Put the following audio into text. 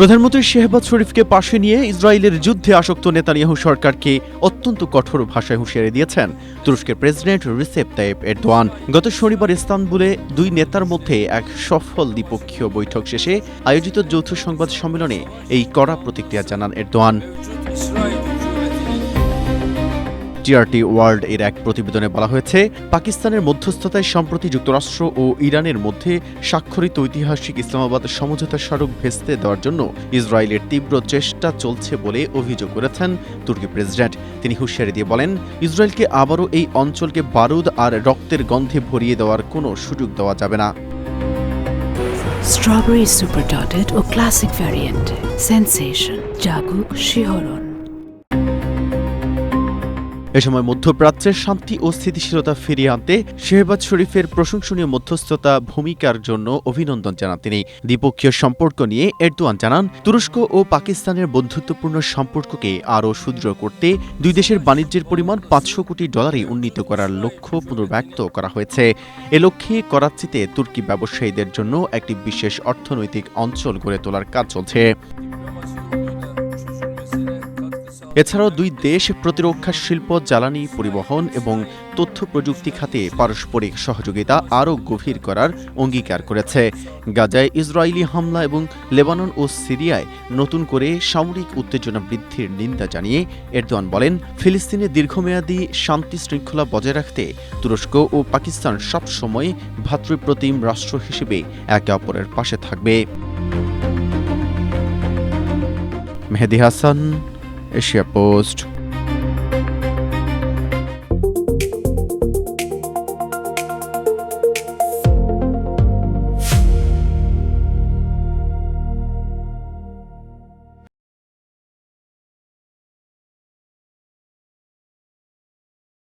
প্রধানমন্ত্রী শেহবাজ শরীফকে পাশে নিয়ে ইসরায়েলের যুদ্ধে আসক্ত নেতানিয়াহু সরকারকে অত্যন্ত কঠোর ভাষায় হুঁশিয়ারি দিয়েছেন তুরস্কের প্রেসিডেন্ট রিসেপ তাইয়েপ এরদোয়ান। গত শনিবার ইস্তানবুলে দুই নেতার মধ্যে এক সফল দ্বিপক্ষীয় বৈঠক শেষে আয়োজিত যৌথ সংবাদ সম্মেলনে এই কড়া প্রতিক্রিয়া জানান এরদোয়ান। টিআরটি ওয়ার্ল্ড এর এক প্রতিবেদনে বলা হয়েছে, পাকিস্তানের মধ্যস্থতায় সম্প্রতি যুক্তরাষ্ট্র ও ইরানের মধ্যে স্বাক্ষরিত ঐতিহাসিক ইসলামাবাদ সমঝোতা স্মারক ভেস্তে দেওয়ার জন্য ইসরায়েলের তীব্র চেষ্টা চলছে বলে অভিযোগ করেছেন তুর্কি প্রেসিডেন্ট। তিনি হুঁশিয়ারি দিয়ে বলেন, ইসরায়েলকে আবারও এই অঞ্চলকে বারুদ আর রক্তের গন্ধে ভরিয়ে দেওয়ার কোনো সুযোগ দেওয়া যাবে না। স্ট্রবেরি সুপার ডটেড ও ক্লাসিক ভ্যারিয়েন্ট সেন্সেশন জাগুক শিহরণ। এ সময় মধ্যপ্রাচ্যের শান্তি ও স্থিতিশীলতা ফিরিয়ে আনতে শেহবাজ শরীফের প্রশংসনীয় মধ্যস্থতা ভূমিকার জন্য অভিনন্দন জানান তিনি। দ্বিপক্ষীয় সম্পর্ক নিয়ে এরদোয়ান জানান, তুরস্ক ও পাকিস্তানের বন্ধুত্বপূর্ণ সম্পর্ককে আরও সুদৃঢ় করতে দুই দেশের বাণিজ্যের পরিমাণ $500 কোটি উন্নীত করার লক্ষ্য পুনর্ব্যক্ত করা হয়েছে। এ লক্ষ্যে করাচিতে তুর্কি ব্যবসায়ীদের জন্য একটি বিশেষ অর্থনৈতিক অঞ্চল গড়ে তোলার কাজ চলছে। এছাড়াও দুই দেশ প্রতিরক্ষা শিল্প, জ্বালানি, পরিবহন এবং তথ্য প্রযুক্তি খাতে পারস্পরিক সহযোগিতা আরও গভীর করার অঙ্গীকার করেছে। গাজায় ইসরায়েলি হামলা এবং লেবানন ও সিরিয়ায় নতুন করে সামরিক উত্তেজনা বৃদ্ধির নিন্দা জানিয়ে এরদোয়ান বলেন, ফিলিস্তিনে দীর্ঘমেয়াদী শান্তি শৃঙ্খলা বজায় রাখতে তুরস্ক ও পাকিস্তান সবসময় ভ্রাতৃপ্রতিম রাষ্ট্র হিসেবে একে অপরের পাশে থাকবে। মেহেদী হাসান, এশিয়া পোস্ট।